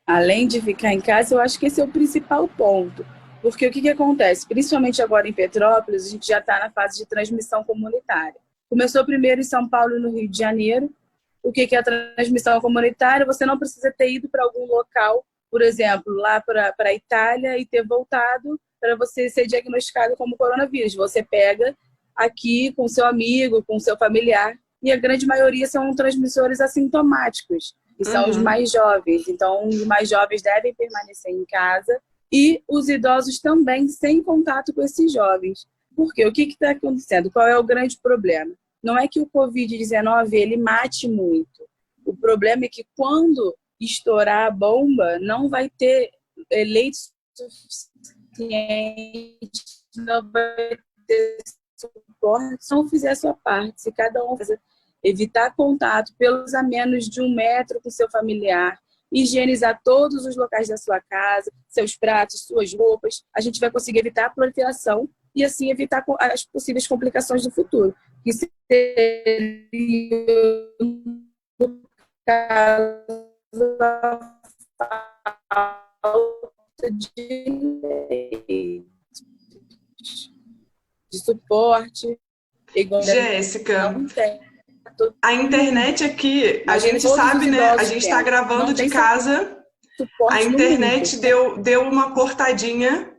Além de ficar em casa, eu acho que esse é o principal ponto. Porque o que acontece? Principalmente agora em Petrópolis, a gente já está na fase de transmissão comunitária. Começou primeiro em São Paulo e no Rio de Janeiro. O que é a transmissão comunitária? Você não precisa ter ido para algum local, por exemplo, lá para a Itália e ter voltado para você ser diagnosticado como coronavírus. Você pega aqui com seu amigo, com seu familiar, e a grande maioria são transmissores assintomáticos, que são os mais jovens. Então, os mais jovens devem permanecer em casa e os idosos também, sem contato com esses jovens. Por quê? O que está acontecendo? Qual é o grande problema? Não é que o Covid-19 ele mate muito. O problema é que quando estourar a bomba, não vai ter leitos suficientes, não vai ter suporte se não fizer a sua parte. Se cada um evitar contato pelos a menos de 1 metro com seu familiar, higienizar todos os locais da sua casa, seus pratos, suas roupas, a gente vai conseguir evitar a proliferação e assim evitar as possíveis complicações do futuro. Que seria no caso a falta de suporte. Jéssica, a internet aqui, a gente sabe, né? A gente está gravando de casa, a internet deu uma cortadinha.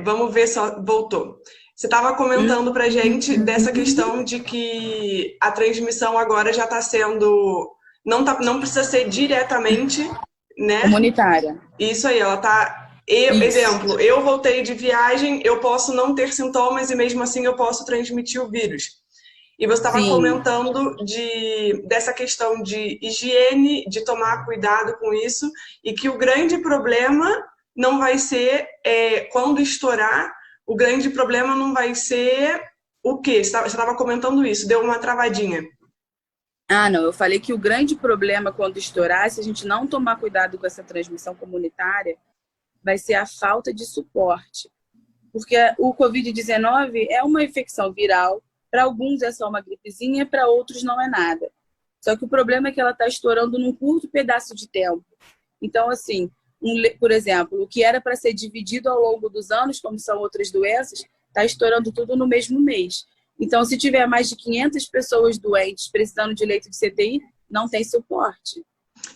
Vamos ver se voltou. Você estava comentando pra gente dessa questão de que a transmissão agora já está sendo... Não precisa ser diretamente, né? Comunitária. Isso aí, ela está... Exemplo, eu voltei de viagem, eu posso não ter sintomas e mesmo assim eu posso transmitir o vírus. E você estava comentando dessa questão de higiene, de tomar cuidado com isso, e que o grande problema não vai ser quando estourar, o grande problema não vai ser o quê? Você estava comentando isso, deu uma travadinha. Ah, não, eu falei que o grande problema quando estourar, se a gente não tomar cuidado com essa transmissão comunitária, vai ser a falta de suporte. Porque o Covid-19 é uma infecção viral, para alguns é só uma gripezinha, para outros não é nada. Só que o problema é que ela está estourando num curto pedaço de tempo. Então, assim, por exemplo, o que era para ser dividido ao longo dos anos, como são outras doenças, está estourando tudo no mesmo mês. Então, se tiver mais de 500 pessoas doentes precisando de leito de CTI, não tem suporte.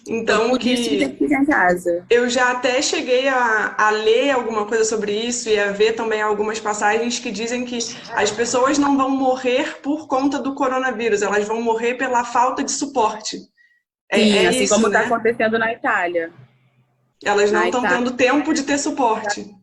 Então, Por isso que tem que ficar em casa. eu já até cheguei a ler alguma coisa sobre isso e a ver também algumas passagens que dizem que as pessoas não vão morrer por conta do coronavírus, elas vão morrer pela falta de suporte. Sim, É assim isso, como está né? acontecendo na Itália. Elas não Na estão Itália, tendo tempo de ter suporte.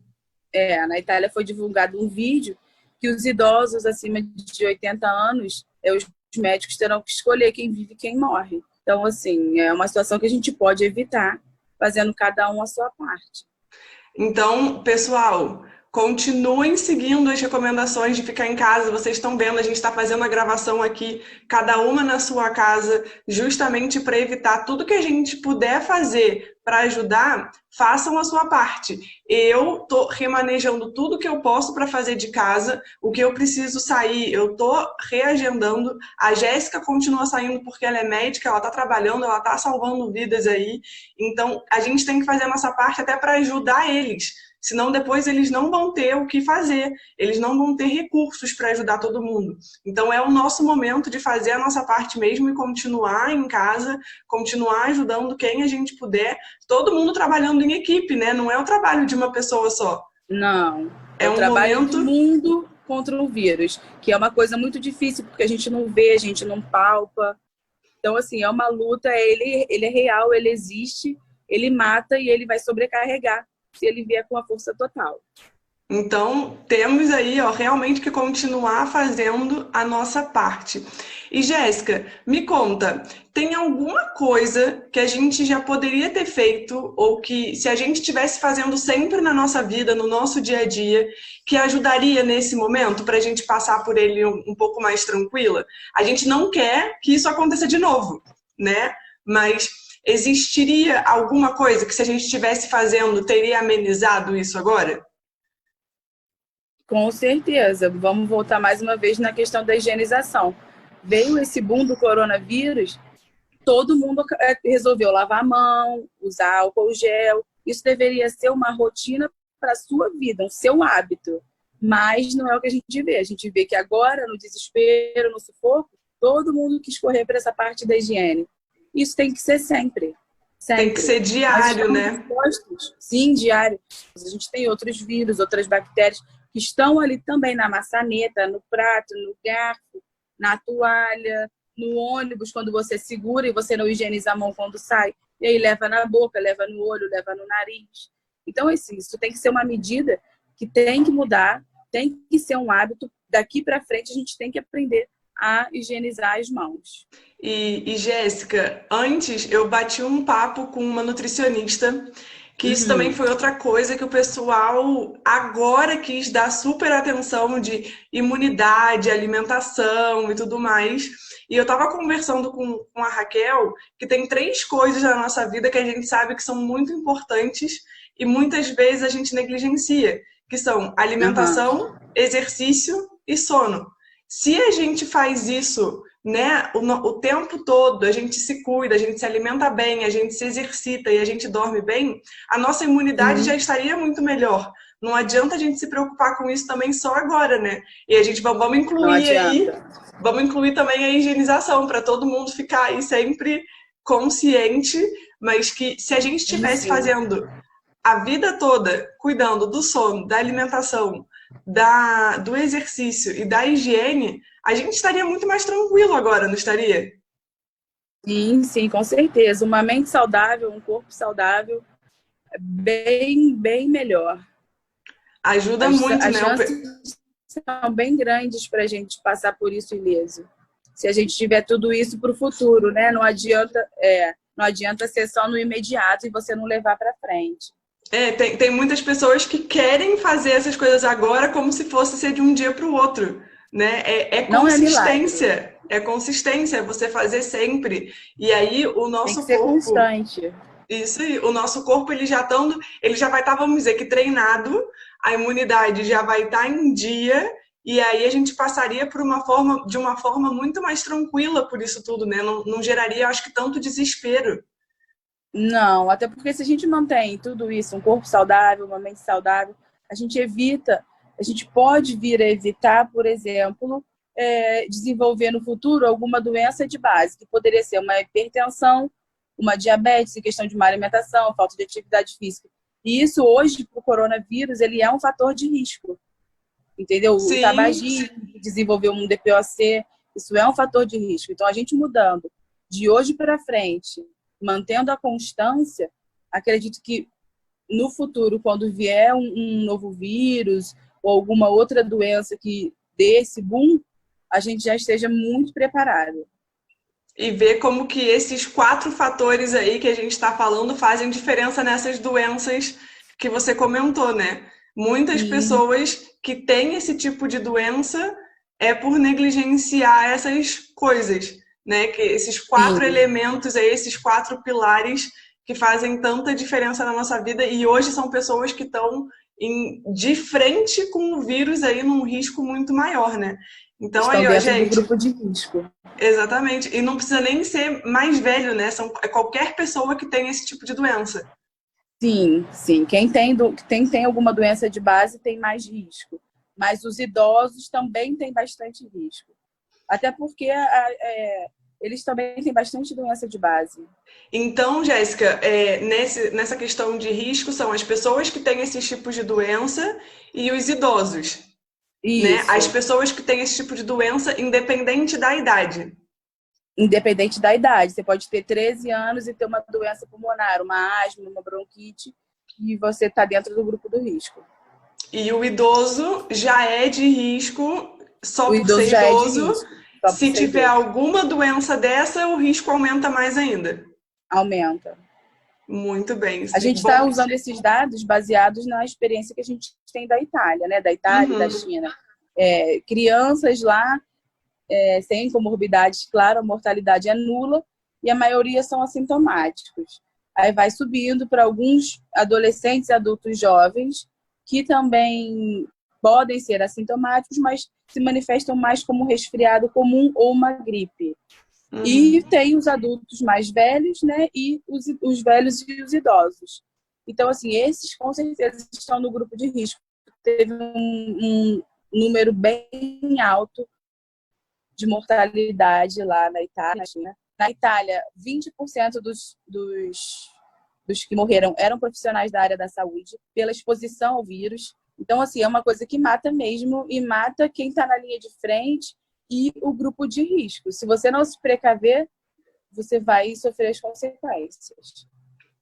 na Itália foi divulgado um vídeo que os idosos acima de 80 anos, os médicos terão que escolher quem vive e quem morre. Então, assim, é uma situação que a gente pode evitar fazendo cada um a sua parte. Então, pessoal, continuem seguindo as recomendações de ficar em casa. Vocês estão vendo, a gente está fazendo a gravação aqui, cada uma na sua casa, justamente para evitar tudo que a gente puder fazer para ajudar, façam a sua parte. Eu tô remanejando tudo que eu posso para fazer de casa, o que eu preciso sair, eu tô reagendando. A Jéssica continua saindo porque ela é médica, ela tá trabalhando, ela tá salvando vidas aí. Então, a gente tem que fazer a nossa parte até para ajudar eles. Senão depois eles não vão ter o que fazer, eles não vão ter recursos para ajudar todo mundo. Então é o nosso momento de fazer a nossa parte mesmo e continuar em casa, continuar ajudando quem a gente puder, todo mundo trabalhando em equipe, né? Não é o trabalho de uma pessoa só. Não, É o um trabalho momento... do mundo contra o vírus, que é uma coisa muito difícil, porque a gente não vê, a gente não palpa. Então, assim, é uma luta, ele é real, ele existe, ele mata e ele vai sobrecarregar se ele vier com a força total. Então, temos aí, ó, realmente que continuar fazendo a nossa parte. E, Jéssica, me conta, tem alguma coisa que a gente já poderia ter feito ou que, se a gente estivesse fazendo sempre na nossa vida, no nosso dia a dia, que ajudaria nesse momento para a gente passar por ele um pouco mais tranquila? A gente não quer que isso aconteça de novo, né? Mas existiria alguma coisa que, se a gente estivesse fazendo, teria amenizado isso agora? Com certeza. Vamos voltar mais uma vez na questão da higienização. Veio esse boom do coronavírus, todo mundo resolveu lavar a mão, usar álcool gel. Isso deveria ser uma rotina para a sua vida, um seu hábito. Mas não é o que a gente vê. A gente vê que agora, no desespero, no sufoco, todo mundo quis correr para essa parte da higiene. Isso tem que ser sempre. Sempre. Tem que ser diário, né? Expostos. Sim, diário. A gente tem outros vírus, outras bactérias que estão ali também na maçaneta, no prato, no garfo, na toalha, no ônibus, quando você segura e você não higieniza a mão quando sai. E aí leva na boca, leva no olho, leva no nariz. Então, isso tem que ser uma medida que tem que mudar, tem que ser um hábito. Daqui para frente, a gente tem que aprender a higienizar as mãos. E Jéssica, antes eu bati um papo com uma nutricionista, que isso também foi outra coisa que o pessoal agora quis dar super atenção de imunidade, alimentação e tudo mais. E eu estava conversando com a Raquel, que tem 3 coisas na nossa vida que a gente sabe que são muito importantes e muitas vezes a gente negligencia, que são alimentação, exercício e sono. Se a gente faz isso, né, o tempo todo, a gente se cuida, a gente se alimenta bem, a gente se exercita e a gente dorme bem, a nossa imunidade já estaria muito melhor. Não adianta a gente se preocupar com isso também só agora, né? E a gente vamos incluir aí, vamos incluir também a higienização para todo mundo ficar aí sempre consciente, mas que se a gente estivesse fazendo a vida toda cuidando do sono, da alimentação, do exercício e da higiene, a gente estaria muito mais tranquilo agora, não estaria? Sim, sim, com certeza. Uma mente saudável, um corpo saudável, é bem, bem melhor. Ajuda muito, as né? chances são bem grandes para a gente passar por isso ileso. Se a gente tiver tudo isso para o futuro, né? Não adianta ser só no imediato e você não levar para frente. Tem muitas pessoas que querem fazer essas coisas agora como se fosse ser de um dia para o outro, né? É consistência. É consistência, é você fazer sempre. E aí o nosso tem que ser corpo... constante. Isso aí, o nosso corpo ele já vai estar, vamos dizer, que treinado, a imunidade já vai estar em dia, e aí a gente passaria de uma forma muito mais tranquila por isso tudo, né? Não geraria, acho que, tanto desespero. Não, até porque se a gente mantém tudo isso, um corpo saudável, uma mente saudável, a gente pode vir a evitar, por exemplo, desenvolver no futuro alguma doença de base, que poderia ser uma hipertensão, uma diabetes, em questão de má alimentação, falta de atividade física. E isso hoje, para o coronavírus, ele é um fator de risco. Entendeu? Sim. O tabagismo, desenvolver um DPOC, isso é um fator de risco. Então, a gente mudando de hoje para frente, mantendo a constância, acredito que no futuro, quando vier um novo vírus ou alguma outra doença que dê esse boom, a gente já esteja muito preparado. E ver como que esses 4 fatores aí que a gente está falando fazem diferença nessas doenças que você comentou, né? Muitas pessoas que têm esse tipo de doença é por negligenciar essas coisas, né? Que esses 4 elementos aí, esses 4 pilares que fazem tanta diferença na nossa vida, e hoje são pessoas que estão de frente com o vírus aí num risco muito maior, né? Então Estão aí, ó, dentro gente, do grupo de risco. Exatamente. E não precisa nem ser mais velho, né? É qualquer pessoa que tem esse tipo de doença. Sim, sim. Quem tem alguma doença de base tem mais risco. Mas os idosos também têm bastante risco. Até porque eles também têm bastante doença de base. Então, Jéssica, nessa questão de risco são as pessoas que têm esses tipos de doença e os idosos. Né? As pessoas que têm esse tipo de doença, independente da idade. Independente da idade. Você pode ter 13 anos e ter uma doença pulmonar, uma asma, uma bronquite, e você está dentro do grupo do risco. E o idoso já é de risco só por ser idoso. Se tiver alguma doença dessa, o risco aumenta mais ainda. Aumenta. Muito bem. A gente está usando esses dados baseados na experiência que a gente tem da Itália, né? Da Itália e da China. Crianças lá sem comorbidades, claro, a mortalidade é nula e a maioria são assintomáticos. Aí vai subindo para alguns adolescentes e adultos jovens que também podem ser assintomáticos, mas se manifestam mais como resfriado comum ou uma gripe. E tem os adultos mais velhos, né? E os velhos e os idosos. Então, assim, esses com certeza estão no grupo de risco. Teve um número bem alto de mortalidade lá na Itália, na China. Na Itália, 20% dos que morreram eram profissionais da área da saúde pela exposição ao vírus. Então, assim, é uma coisa que mata mesmo e mata quem está na linha de frente e o grupo de risco. Se você não se precaver, você vai sofrer as consequências.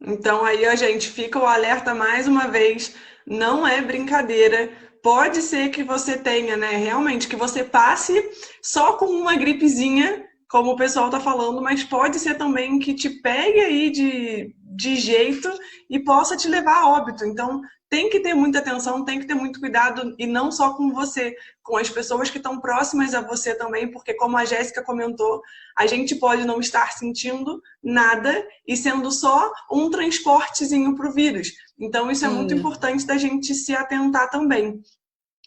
Então aí, a gente fica o alerta mais uma vez, não é brincadeira. Pode ser que você tenha, né, realmente, que você passe só com uma gripezinha, como o pessoal tá falando, mas pode ser também que te pegue aí de jeito e possa te levar a óbito. Então, tem que ter muita atenção, tem que ter muito cuidado, e não só com você, com as pessoas que estão próximas a você também, porque como a Jéssica comentou, a gente pode não estar sentindo nada e sendo só um transportezinho para o vírus. Então isso é muito importante da gente se atentar também.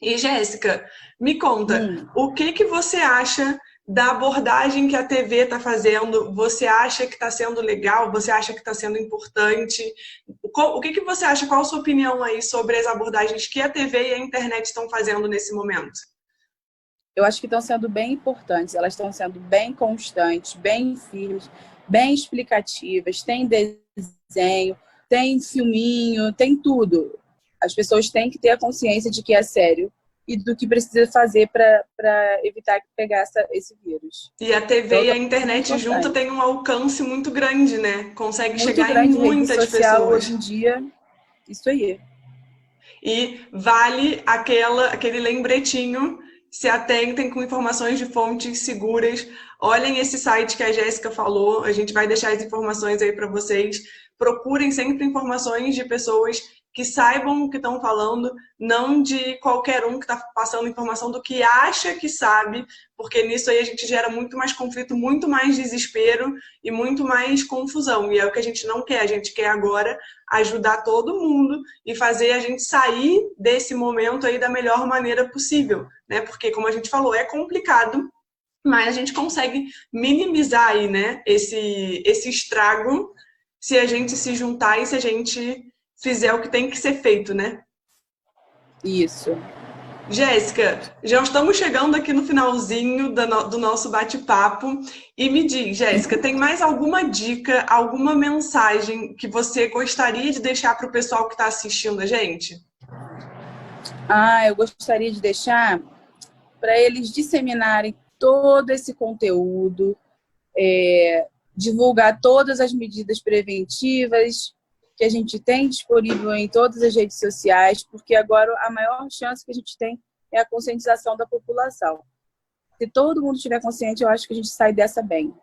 E Jéssica, me conta, o que você acha da abordagem que a TV está fazendo? Você acha que está sendo legal? Você acha que está sendo importante? O que você acha? Qual a sua opinião aí sobre as abordagens que a TV e a internet estão fazendo nesse momento? Eu acho que estão sendo bem importantes. Elas estão sendo bem constantes, bem firmes, bem explicativas. Tem desenho, tem filminho, tem tudo. As pessoas têm que ter a consciência de que é sério e do que precisa fazer para evitar que pegar esse vírus. E a TV então, e a internet junto tem um alcance muito grande, né? Consegue muito chegar grande, em muitas rede social, pessoas. Hoje em dia, isso aí. E vale aquele lembretinho, se atentem com informações de fontes seguras. Olhem esse site que a Jéssica falou, a gente vai deixar as informações aí para vocês. Procurem sempre informações de pessoas que saibam o que estão falando, não de qualquer um que está passando informação do que acha que sabe, porque nisso aí a gente gera muito mais conflito, muito mais desespero e muito mais confusão. E é o que a gente não quer. A gente quer agora ajudar todo mundo e fazer a gente sair desse momento aí da melhor maneira possível, né? Porque, como a gente falou, é complicado, mas a gente consegue minimizar aí, né, esse estrago se a gente se juntar e se a gente fizer o que tem que ser feito, né? Isso. Jéssica, já estamos chegando aqui no finalzinho do nosso bate-papo. E me diz, Jéssica, tem mais alguma dica, alguma mensagem que você gostaria de deixar para o pessoal que está assistindo a gente? Eu gostaria de deixar para eles disseminarem todo esse conteúdo, divulgar todas as medidas preventivas que a gente tem disponível em todas as redes sociais, porque agora a maior chance que a gente tem é a conscientização da população. Se todo mundo estiver consciente, eu acho que a gente sai dessa bem.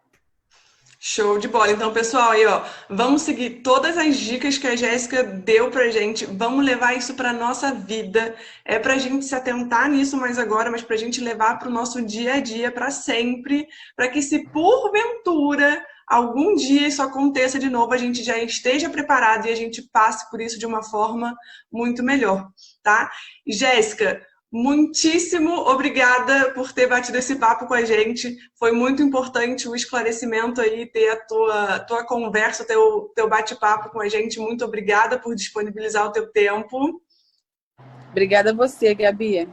Show de bola. Então, pessoal, aí, ó, vamos seguir todas as dicas que a Jéssica deu pra gente, vamos levar isso pra nossa vida. É pra gente se atentar nisso mais agora, mas pra gente levar pro nosso dia a dia, pra sempre, pra que se porventura algum dia isso aconteça de novo, a gente já esteja preparado e a gente passe por isso de uma forma muito melhor, tá? Jéssica, muitíssimo obrigada por ter batido esse papo com a gente. Foi muito importante o esclarecimento aí, ter a tua conversa, teu bate-papo com a gente. Muito obrigada por disponibilizar o teu tempo. Obrigada a você, Gabi.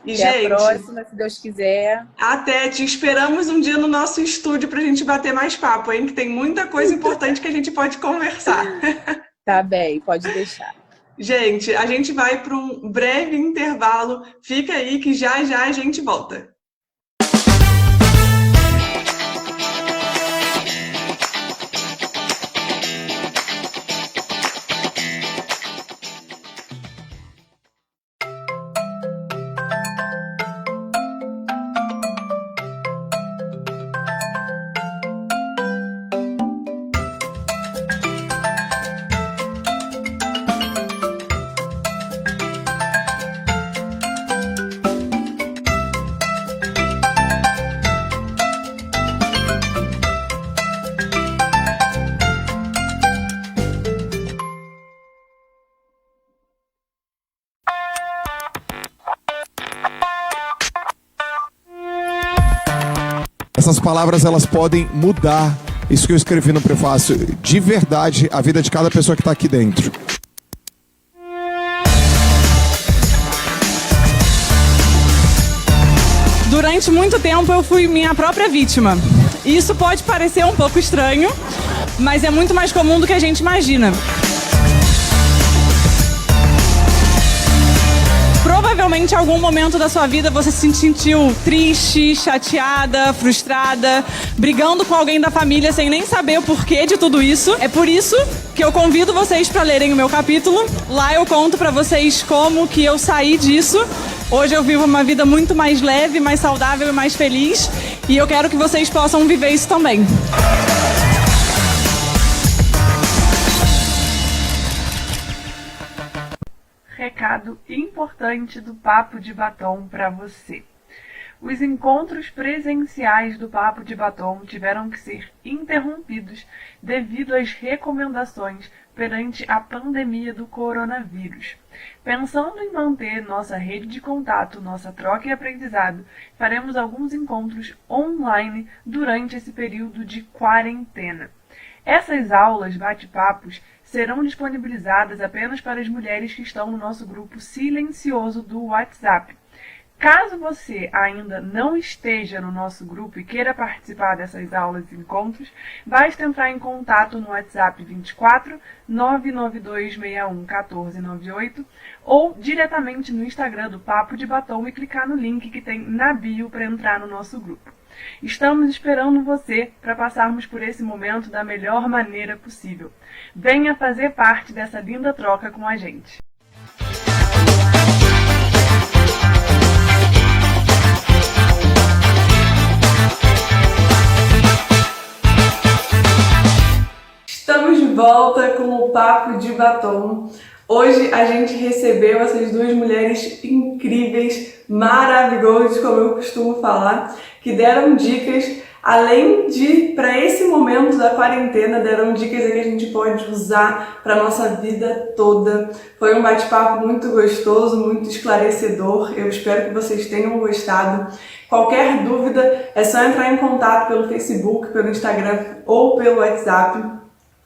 E, até gente, a próxima, se Deus quiser. Até, te esperamos um dia no nosso estúdio pra gente bater mais papo, hein? Que tem muita coisa importante que a gente pode conversar. Tá bem, pode deixar. Gente, a gente vai para um breve intervalo. Fica aí que já a gente volta. Essas palavras, elas podem mudar, isso que eu escrevi no prefácio, de verdade, a vida de cada pessoa que está aqui dentro. Durante muito tempo eu fui minha própria vítima. E isso pode parecer um pouco estranho, mas é muito mais comum do que a gente imagina. Provavelmente em algum momento da sua vida você se sentiu triste, chateada, frustrada, brigando com alguém da família sem nem saber o porquê de tudo isso. É por isso que eu convido vocês para lerem o meu capítulo. Lá eu conto para vocês como que eu saí disso. Hoje eu vivo uma vida muito mais leve, mais saudável e mais feliz. E eu quero que vocês possam viver isso também. Recado importante do Papo de Batom para você. Os encontros presenciais do Papo de Batom tiveram que ser interrompidos devido às recomendações perante a pandemia do coronavírus. Pensando em manter nossa rede de contato, nossa troca e aprendizado, faremos alguns encontros online durante esse período de quarentena. Essas aulas, bate-papos, serão disponibilizadas apenas para as mulheres que estão no nosso grupo silencioso do WhatsApp. Caso você ainda não esteja no nosso grupo e queira participar dessas aulas e encontros, basta entrar em contato no WhatsApp 24 992 61 1498 ou diretamente no Instagram do Papo de Batom e clicar no link que tem na bio para entrar no nosso grupo. Estamos esperando você para passarmos por esse momento da melhor maneira possível. Venha fazer parte dessa linda troca com a gente. Estamos de volta com o Papo de Batom. Hoje a gente recebeu essas duas mulheres incríveis, maravilhosas, como eu costumo falar, que deram dicas, além de, para esse momento da quarentena, deram dicas que a gente pode usar para a nossa vida toda. Foi um bate-papo muito gostoso, muito esclarecedor. Eu espero que vocês tenham gostado. Qualquer dúvida é só entrar em contato pelo Facebook, pelo Instagram ou pelo WhatsApp.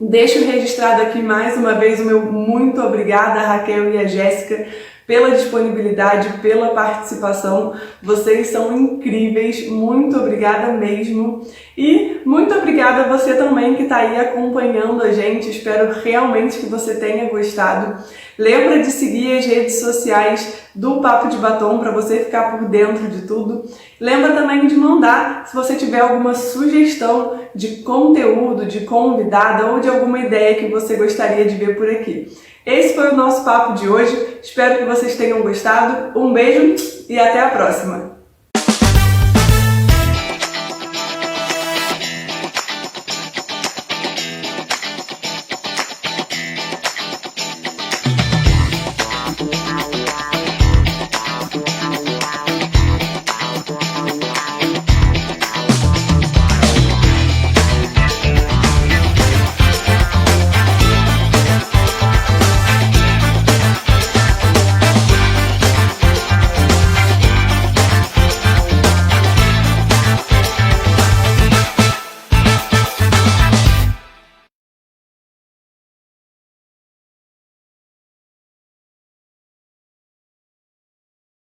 Deixo registrado aqui mais uma vez o meu muito obrigada a Raquel e a Jéssica pela disponibilidade, pela participação. Vocês são incríveis, muito obrigada mesmo. E muito obrigada a você também que está aí acompanhando a gente. Espero realmente que você tenha gostado. Lembra de seguir as redes sociais do Papo de Batom para você ficar por dentro de tudo. Lembra também de mandar, se você tiver alguma sugestão de conteúdo, de convidada ou de alguma ideia que você gostaria de ver por aqui. Esse foi o nosso papo de hoje. Espero que vocês tenham gostado. Um beijo e até a próxima!